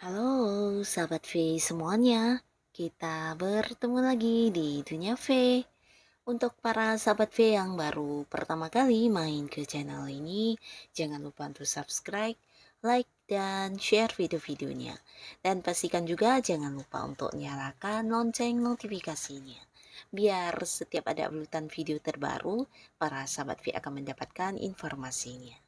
Halo sahabat V semuanya, kita bertemu lagi di Dunia V. Untuk para sahabat V yang baru pertama kali main ke channel ini, jangan lupa untuk subscribe, like, dan share video-videonya. Dan pastikan juga jangan lupa untuk nyalakan lonceng notifikasinya. Biar setiap ada uploadan video terbaru, para sahabat V akan mendapatkan informasinya.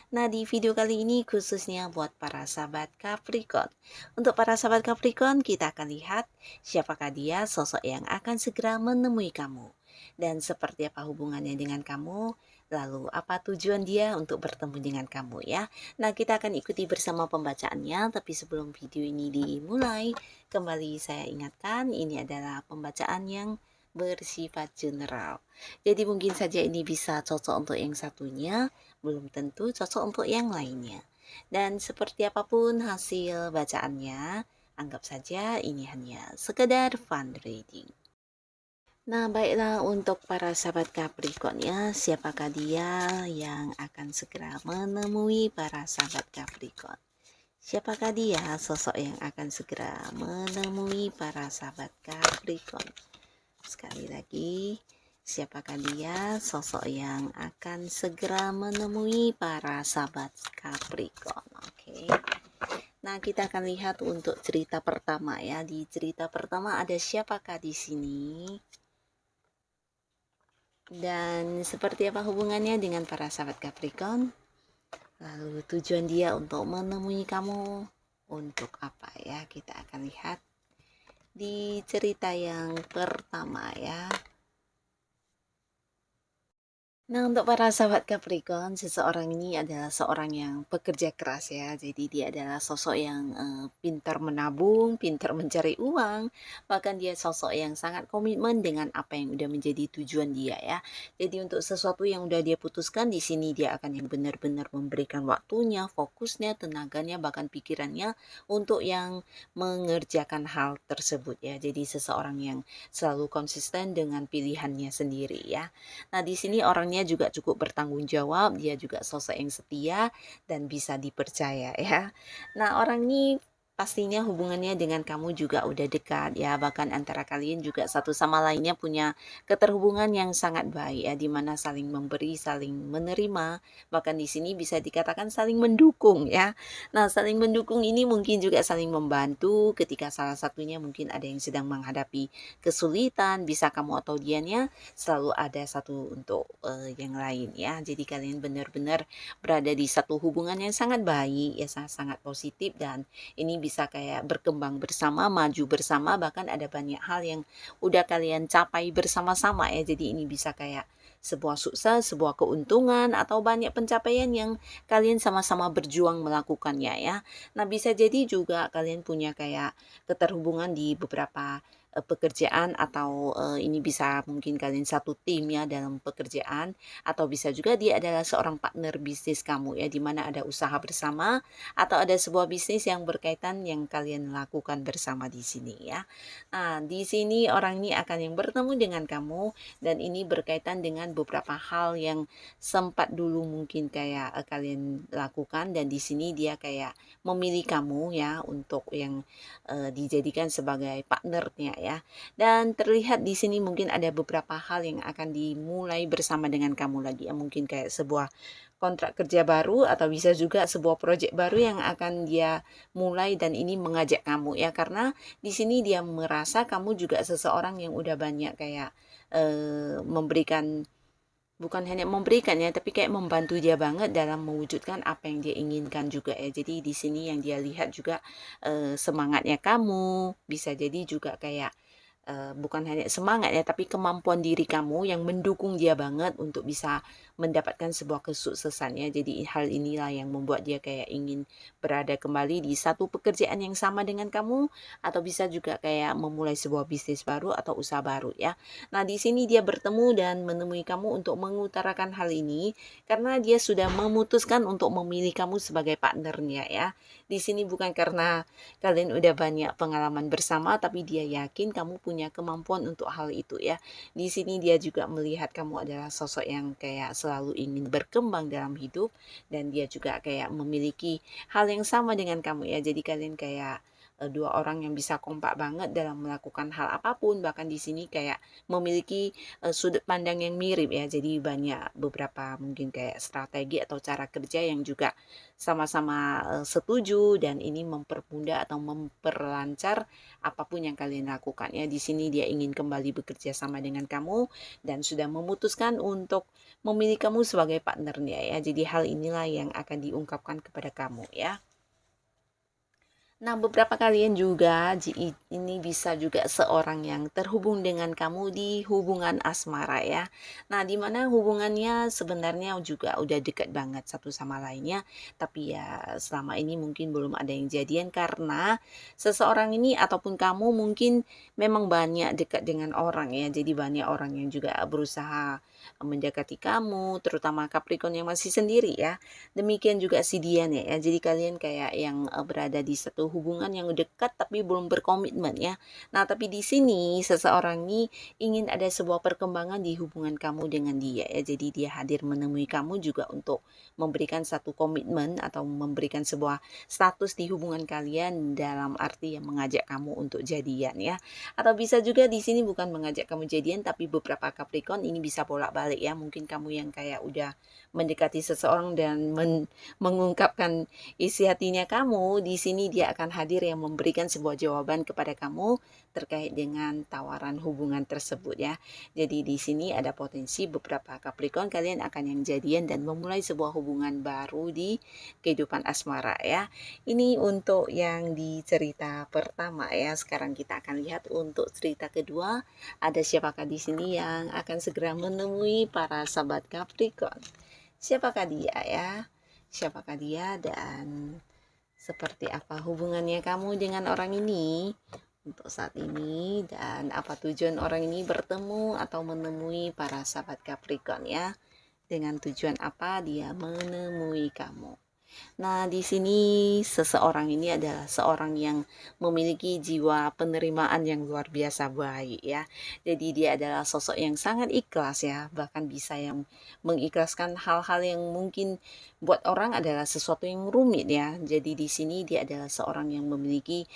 Nah, di video kali ini khususnya buat para sahabat Capricorn. Untuk para sahabat Capricorn, kita akan lihat siapakah dia sosok yang akan segera menemui kamu. Dan seperti apa hubungannya dengan kamu, lalu apa tujuan dia untuk bertemu dengan kamu ya. Nah, kita akan ikuti bersama pembacaannya, tapi sebelum video ini dimulai, kembali saya ingatkan ini adalah pembacaan yang bersifat general. Jadi mungkin saja ini bisa cocok untuk yang satunya, belum tentu cocok untuk yang lainnya. Dan seperti apapun hasil bacaannya, anggap saja ini hanya sekedar fun reading. Nah, baiklah untuk para sahabat Capricorn ya, siapakah dia yang akan segera menemui para sahabat Capricorn? Siapakah dia sosok yang akan segera menemui para sahabat Capricorn? Sekali lagi, siapakah dia sosok yang akan segera menemui para sahabat Capricorn? Oke. Nah, kita akan lihat untuk cerita pertama ya. Di cerita pertama ada siapakah di sini? Dan seperti apa hubungannya dengan para sahabat Capricorn? Lalu tujuan dia untuk menemui kamu untuk apa ya? Kita akan lihat di cerita yang pertama ya. Nah, untuk para sahabat Capricorn, seseorang ini adalah seorang yang pekerja keras ya. Jadi dia adalah sosok yang pintar menabung, pintar mencari uang. Bahkan dia sosok yang sangat komitmen dengan apa yang udah menjadi tujuan dia ya. Jadi untuk sesuatu yang udah dia putuskan, di sini dia akan yang benar-benar memberikan waktunya, fokusnya, tenaganya, bahkan pikirannya untuk yang mengerjakan hal tersebut ya. Jadi seseorang yang selalu konsisten dengan pilihannya sendiri ya. Nah, di sini orangnya juga cukup bertanggung jawab, dia juga sosok yang setia dan bisa dipercaya ya. Nah, orang ini pastinya hubungannya dengan kamu juga udah dekat ya, bahkan antara kalian juga satu sama lainnya punya keterhubungan yang sangat baik ya, di mana saling memberi, saling menerima, bahkan di sini bisa dikatakan saling mendukung ya. Nah, saling mendukung ini mungkin juga saling membantu ketika salah satunya mungkin ada yang sedang menghadapi kesulitan, bisa kamu atau dianya selalu ada satu untuk yang lain ya. Jadi kalian benar-benar berada di satu hubungan yang sangat baik ya, sangat positif, dan ini bisa kayak berkembang bersama, maju bersama, bahkan ada banyak hal yang udah kalian capai bersama-sama ya. Jadi ini bisa kayak sebuah sukses, sebuah keuntungan, atau banyak pencapaian yang kalian sama-sama berjuang melakukannya ya. Nah, bisa jadi juga kalian punya kayak keterhubungan di beberapa pekerjaan, atau ini bisa mungkin kalian satu tim ya dalam pekerjaan, atau bisa juga dia adalah seorang partner bisnis kamu ya, di mana ada usaha bersama atau ada sebuah bisnis yang berkaitan yang kalian lakukan bersama di sini ya. Nah, di sini orang ini akan yang bertemu dengan kamu, dan ini berkaitan dengan beberapa hal yang sempat dulu mungkin kayak kalian lakukan, dan di sini dia kayak memilih kamu ya untuk yang dijadikan sebagai partnernya ya. Dan terlihat di sini mungkin ada beberapa hal yang akan dimulai bersama dengan kamu lagi ya, mungkin kayak sebuah kontrak kerja baru, atau bisa juga sebuah proyek baru yang akan dia mulai, dan ini mengajak kamu ya, karena di sini dia merasa kamu juga seseorang yang udah banyak kayak memberikan, bukan hanya memberikan ya, tapi kayak membantu dia banget dalam mewujudkan apa yang dia inginkan juga ya. Jadi di sini yang dia lihat juga semangatnya kamu, bisa jadi juga kayak bukan hanya semangat ya, tapi kemampuan diri kamu yang mendukung dia banget untuk bisa mendapatkan sebuah kesuksesan ya. Jadi hal inilah yang membuat dia kayak ingin berada kembali di satu pekerjaan yang sama dengan kamu, atau bisa juga kayak memulai sebuah bisnis baru atau usaha baru ya. Nah, di sini dia bertemu dan menemui kamu untuk mengutarakan hal ini karena dia sudah memutuskan untuk memilih kamu sebagai partnernya ya. Di sini bukan karena kalian udah banyak pengalaman bersama, tapi dia yakin kamu punya kemampuan untuk hal itu ya. Di sini dia juga melihat kamu adalah sosok yang kayak selalu ingin berkembang dalam hidup, dan dia juga kayak memiliki hal yang sama dengan kamu ya. Jadi kalian kayak dua orang yang bisa kompak banget dalam melakukan hal apapun, bahkan di sini kayak memiliki sudut pandang yang mirip ya. Jadi banyak beberapa mungkin kayak strategi atau cara kerja yang juga sama-sama setuju, dan ini mempermudah atau memperlancar apapun yang kalian lakukan ya. Di sini dia ingin kembali bekerja sama dengan kamu dan sudah memutuskan untuk memilih kamu sebagai partnernya ya. Jadi hal inilah yang akan diungkapkan kepada kamu ya. Nah, beberapa kalian juga ini bisa juga seorang yang terhubung dengan kamu di hubungan asmara ya. Nah, di mana hubungannya sebenarnya juga udah dekat banget satu sama lainnya, tapi ya selama ini mungkin belum ada yang jadian karena seseorang ini ataupun kamu mungkin memang banyak dekat dengan orang ya. Jadi banyak orang yang juga berusaha mendekati kamu, terutama Capricorn yang masih sendiri ya. Demikian juga si Dian ya. Jadi kalian kayak yang berada di satu hubungan yang dekat tapi belum berkomitmen ya. Nah, tapi di sini seseorang ini ingin ada sebuah perkembangan di hubungan kamu dengan dia ya. Jadi dia hadir menemui kamu juga untuk memberikan satu komitmen atau memberikan sebuah status di hubungan kalian, dalam arti yang mengajak kamu untuk jadian ya. Atau bisa juga di sini bukan mengajak kamu jadian, tapi beberapa Capricorn ini bisa bolak-balik ya. Mungkin kamu yang kayak udah mendekati seseorang dan mengungkapkan isi hatinya kamu, di sini dia akan hadir yang memberikan sebuah jawaban kepada kamu terkait dengan tawaran hubungan tersebut ya. Jadi di sini ada potensi beberapa Capricorn kalian akan yang jadian dan memulai sebuah hubungan baru di kehidupan asmara ya. Ini untuk yang di cerita pertama ya. Sekarang kita akan lihat untuk cerita kedua, ada siapakah di sini yang akan segera menemui para sahabat Capricorn. Siapakah dia ya? Siapakah dia dan seperti apa hubungannya kamu dengan orang ini untuk saat ini, dan apa tujuan orang ini bertemu atau menemui para sahabat Capricorn ya? Dengan tujuan apa dia menemui kamu? Nah, di sini seseorang ini adalah seorang yang memiliki jiwa penerimaan yang luar biasa baik ya. Jadi dia adalah sosok yang sangat ikhlas ya, bahkan bisa yang mengikhlaskan hal-hal yang mungkin buat orang adalah sesuatu yang rumit ya. Jadi di sini dia adalah seorang yang memiliki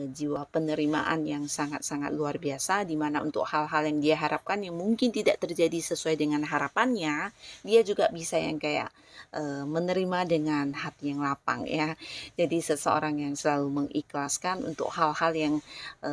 jiwa penerimaan yang sangat-sangat luar biasa, di mana untuk hal-hal yang dia harapkan yang mungkin tidak terjadi sesuai dengan harapannya, dia juga bisa yang kayak menerima dengan hati yang lapang ya. Jadi seseorang yang selalu mengikhlaskan untuk hal-hal yang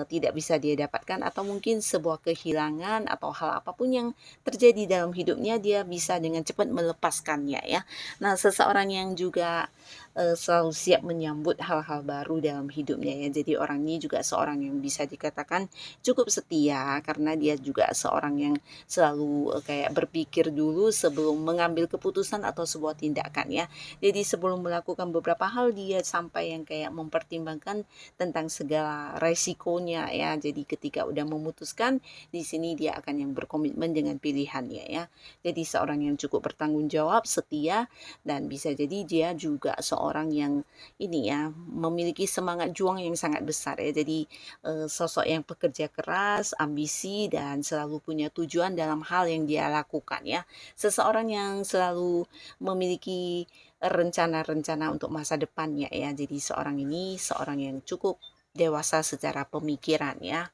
tidak bisa dia dapatkan, atau mungkin sebuah kehilangan atau hal apapun yang terjadi dalam hidupnya, dia bisa dengan cepat melepaskannya ya. Nah, seseorang yang juga selalu siap menyambut hal-hal baru dalam hidupnya ya. Jadi orang ini juga seorang yang bisa dikatakan cukup setia, karena dia juga seorang yang selalu kayak berpikir dulu sebelum mengambil keputusan atau sebuah tindakan ya. Jadi sebelum melakukan beberapa hal, dia sampai yang kayak mempertimbangkan tentang segala resikonya ya. Jadi ketika udah memutuskan, di sini dia akan yang berkomitmen dengan pilihannya ya. Jadi seorang yang cukup bertanggung jawab, setia, dan bisa jadi dia juga seorang yang ini ya, memiliki semangat juang yang sangat besar ya. Jadi sosok yang pekerja keras, ambisi, dan selalu punya tujuan dalam hal yang dia lakukan ya. Seseorang yang selalu memiliki rencana-rencana untuk masa depannya ya. Jadi seorang ini seorang yang cukup dewasa secara pemikiran ya.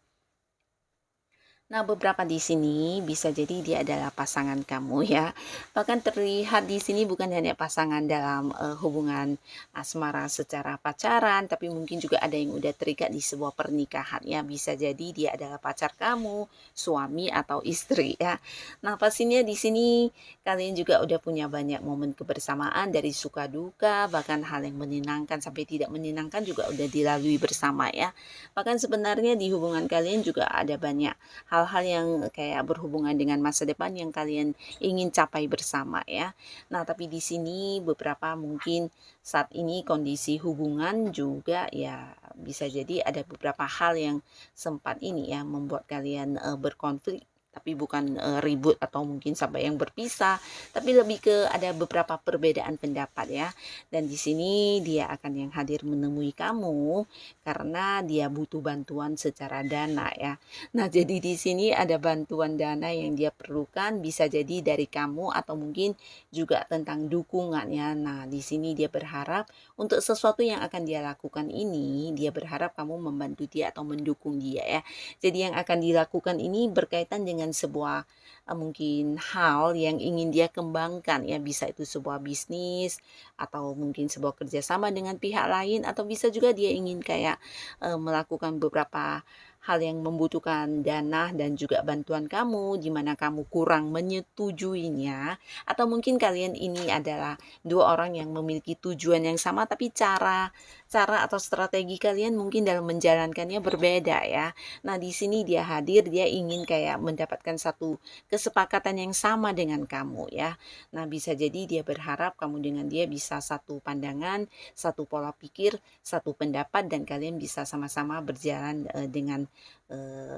Nah, beberapa di sini bisa jadi dia adalah pasangan kamu ya. Bahkan terlihat di sini bukan hanya pasangan dalam hubungan asmara secara pacaran, tapi mungkin juga ada yang udah terikat di sebuah pernikahan ya. Bisa jadi dia adalah pacar kamu, suami atau istri ya. Nah, pastinya di sini kalian juga udah punya banyak momen kebersamaan dari suka duka, bahkan hal yang menyenangkan sampai tidak menyenangkan juga udah dilalui bersama ya. Bahkan sebenarnya di hubungan kalian juga ada banyak hal-hal yang kayak berhubungan dengan masa depan yang kalian ingin capai bersama ya. Nah, tapi di sini beberapa mungkin saat ini kondisi hubungan juga ya bisa jadi ada beberapa hal yang sempat ini ya membuat kalian berkonflik, tapi bukan ribut atau mungkin sampai yang berpisah, tapi lebih ke ada beberapa perbedaan pendapat ya. Dan di sini dia akan yang hadir menemui kamu karena dia butuh bantuan secara dana ya. Nah, jadi di sini ada bantuan dana yang dia perlukan, bisa jadi dari kamu atau mungkin juga tentang dukungan ya. Nah, di sini dia berharap untuk sesuatu yang akan dia lakukan ini, dia berharap kamu membantu dia atau mendukung dia ya. Jadi yang akan dilakukan ini berkaitan dengan sebuah mungkin hal yang ingin dia kembangkan ya, bisa itu sebuah bisnis atau mungkin sebuah kerjasama dengan pihak lain, atau bisa juga dia ingin kayak melakukan beberapa hal yang membutuhkan dana dan juga bantuan kamu, di mana kamu kurang menyetujuinya, atau mungkin kalian ini adalah dua orang yang memiliki tujuan yang sama, tapi cara cara atau strategi kalian mungkin dalam menjalankannya berbeda ya. Nah, di sini dia hadir, dia ingin kayak mendapatkan satu kesepakatan yang sama dengan kamu ya. Nah, bisa jadi dia berharap kamu dengan dia bisa satu pandangan, satu pola pikir, satu pendapat, dan kalian bisa sama-sama berjalan dengan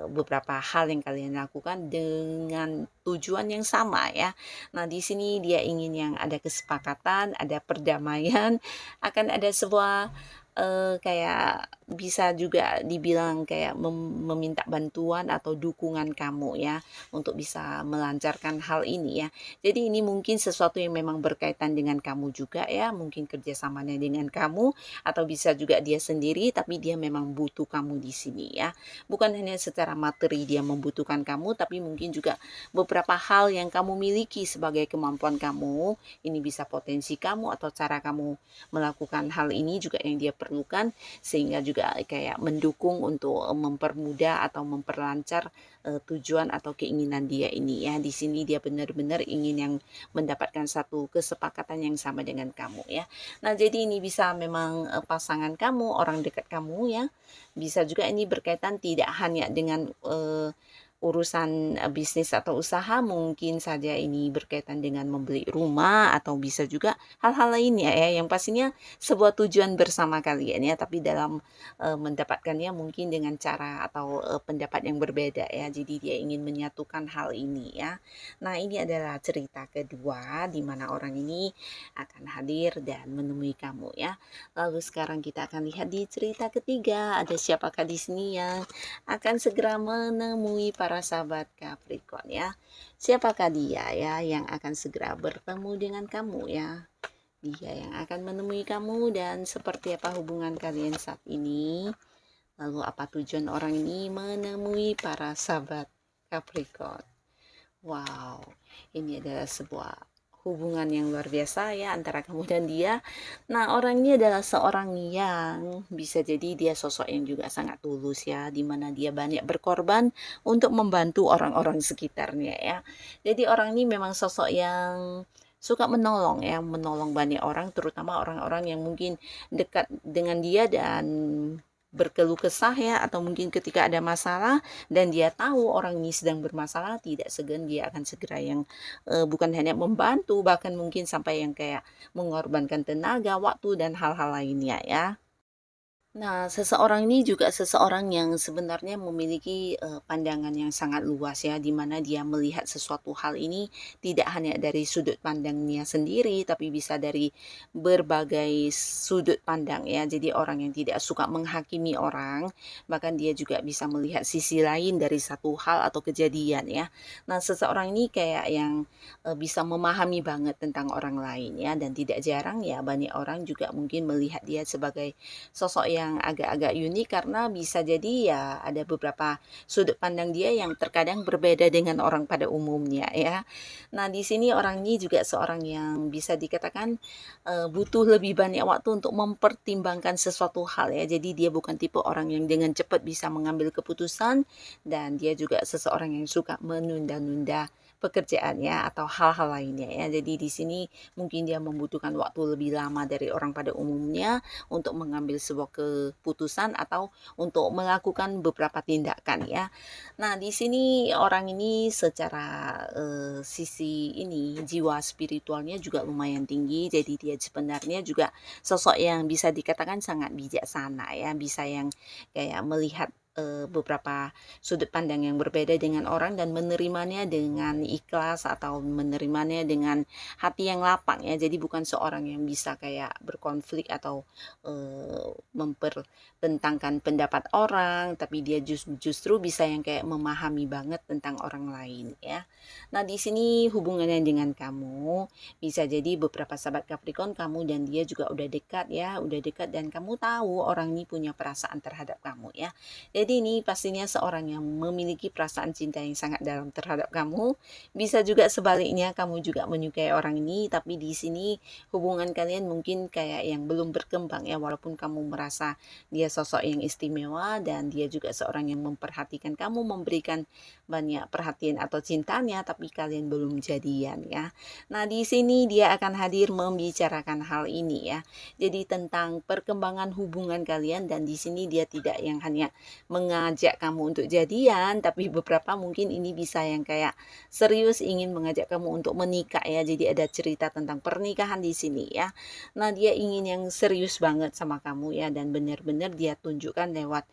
beberapa hal yang kalian lakukan dengan tujuan yang sama ya. Nah, di sini dia ingin yang ada kesepakatan, ada perdamaian, akan ada sebuah kayak bisa juga dibilang kayak meminta bantuan atau dukungan kamu ya untuk bisa melancarkan hal ini ya. Jadi ini mungkin sesuatu yang memang berkaitan dengan kamu juga ya, mungkin kerjasamanya dengan kamu, atau bisa juga dia sendiri tapi dia memang butuh kamu di sini ya. Bukan hanya secara materi dia membutuhkan kamu, tapi mungkin juga beberapa hal yang kamu miliki sebagai kemampuan kamu, ini bisa potensi kamu atau cara kamu melakukan hal ini juga yang dia perlukan, sehingga juga kayak mendukung untuk mempermudah atau memperlancar tujuan atau keinginan dia ini ya. Di sini dia benar-benar ingin yang mendapatkan satu kesepakatan yang sama dengan kamu ya. Nah, jadi ini bisa memang pasangan kamu, orang dekat kamu ya. Bisa juga ini berkaitan tidak hanya dengan urusan bisnis atau usaha, mungkin saja ini berkaitan dengan membeli rumah, atau bisa juga hal-hal lainnya ya, yang pastinya sebuah tujuan bersama kalian ya, tapi dalam mendapatkannya mungkin dengan cara atau pendapat yang berbeda ya. Jadi dia ingin menyatukan hal ini ya. Nah, ini adalah cerita kedua di mana orang ini akan hadir dan menemui kamu ya. Lalu sekarang kita akan lihat di cerita ketiga, ada siapakah di sini yang akan segera menemui para sahabat Capricorn ya. Siapakah dia ya yang akan segera bertemu dengan kamu ya. Dia yang akan menemui kamu, dan seperti apa hubungan kalian saat ini. Lalu apa tujuan orang ini menemui para sahabat Capricorn. Wow, ini adalah sebuah hubungan yang luar biasa ya antara kamu dan dia. Nah, orang ini adalah seorang yang bisa jadi dia sosok yang juga sangat tulus ya, di mana dia banyak berkorban untuk membantu orang-orang sekitarnya ya. Jadi orang ini memang sosok yang suka menolong ya, menolong banyak orang, terutama orang-orang yang mungkin dekat dengan dia dan berkeluh kesah ya, atau mungkin ketika ada masalah dan dia tahu orang ini sedang bermasalah, tidak segan dia akan segera yang bukan hanya membantu, bahkan mungkin sampai yang kayak mengorbankan tenaga, waktu, dan hal-hal lainnya ya. Nah, seseorang ini juga seseorang yang sebenarnya memiliki pandangan yang sangat luas ya, di mana dia melihat sesuatu hal ini tidak hanya dari sudut pandangnya sendiri, tapi bisa dari berbagai sudut pandang ya. Jadi orang yang tidak suka menghakimi orang, bahkan dia juga bisa melihat sisi lain dari satu hal atau kejadian ya. Nah, seseorang ini kayak yang bisa memahami banget tentang orang lain ya, dan tidak jarang ya banyak orang juga mungkin melihat dia sebagai sosok yang yang agak-agak unik karena bisa jadi ya ada beberapa sudut pandang dia yang terkadang berbeda dengan orang pada umumnya ya. Nah, di sini orang ini juga seorang yang bisa dikatakan, butuh lebih banyak waktu untuk mempertimbangkan sesuatu hal ya. Jadi dia bukan tipe orang yang dengan cepat bisa mengambil keputusan, dan dia juga seseorang yang suka menunda-nunda pekerjaannya atau hal-hal lainnya ya. Jadi di sini mungkin dia membutuhkan waktu lebih lama dari orang pada umumnya untuk mengambil sebuah keputusan atau untuk melakukan beberapa tindakan ya. Nah, di sini orang ini secara sisi ini jiwa spiritualnya juga lumayan tinggi. Jadi dia sebenarnya juga sosok yang bisa dikatakan sangat bijaksana ya, bisa yang kayak melihat beberapa sudut pandang yang berbeda dengan orang dan menerimanya dengan ikhlas atau menerimanya dengan hati yang lapang ya. Jadi bukan seorang yang bisa kayak berkonflik atau mempertentangkan pendapat orang, tapi dia justru bisa yang kayak memahami banget tentang orang lain ya. Nah, di sini hubungannya dengan kamu bisa jadi beberapa sahabat Capricorn, kamu dan dia juga udah dekat ya, udah dekat dan kamu tahu orang ini punya perasaan terhadap kamu ya. Jadi ini pastinya seorang yang memiliki perasaan cinta yang sangat dalam terhadap kamu. Bisa juga sebaliknya kamu juga menyukai orang ini, tapi di sini hubungan kalian mungkin kayak yang belum berkembang ya, walaupun kamu merasa dia sosok yang istimewa dan dia juga seorang yang memperhatikan kamu, memberikan banyak perhatian atau cintanya, tapi kalian belum jadian ya. Nah, di sini dia akan hadir membicarakan hal ini ya. Jadi tentang perkembangan hubungan kalian, dan di sini dia tidak yang hanya mengajak kamu untuk jadian, tapi beberapa mungkin ini bisa yang kayak serius ingin mengajak kamu untuk menikah ya. Jadi ada cerita tentang pernikahan di sini ya. Nah, dia ingin yang serius banget sama kamu ya, dan benar-benar dia tunjukkan lewat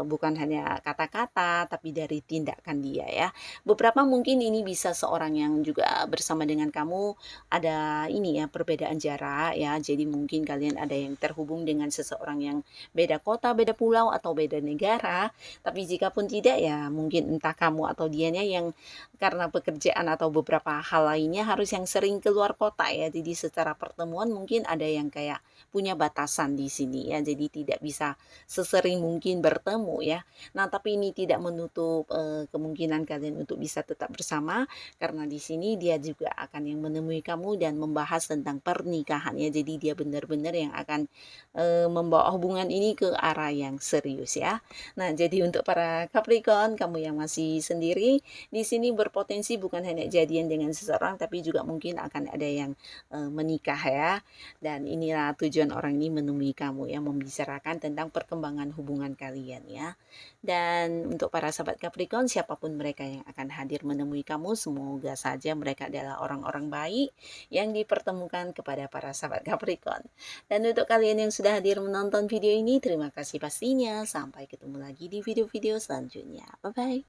bukan hanya kata-kata tapi dari tindakan dia ya. Beberapa mungkin ini bisa seorang yang juga bersama dengan kamu ada ini ya, perbedaan jarak ya. Jadi mungkin kalian ada yang terhubung dengan seseorang yang beda kota, beda pulau atau beda negara. Tapi jika pun tidak ya mungkin entah kamu atau dianya yang karena pekerjaan atau beberapa hal lainnya harus yang sering keluar kota ya. Jadi secara pertemuan mungkin ada yang kayak punya batasan di sini ya. Jadi tidak bisa sesering mungkin bertemu ya. Nah, tapi ini tidak menutup kemungkinan kalian untuk bisa tetap bersama, karena di sini dia juga akan yang menemui kamu dan membahas tentang pernikahan ya. Jadi dia benar-benar yang akan membawa hubungan ini ke arah yang serius ya. Nah, jadi untuk para Capricorn, kamu yang masih sendiri, di sini berpotensi bukan hanya jadian dengan seseorang, tapi juga mungkin akan ada yang menikah ya. Dan inilah tujuan orang ini menemui kamu ya, membicarakan tentang perkembangan hubungan kalian ya. Dan untuk para sahabat Capricorn, siapapun mereka yang akan hadir menemui kamu, semoga saja mereka adalah orang-orang baik yang dipertemukan kepada para sahabat Capricorn. Dan untuk kalian yang sudah hadir menonton video ini, terima kasih pastinya. Sampai ketemu lagi di video-video selanjutnya. Bye-bye.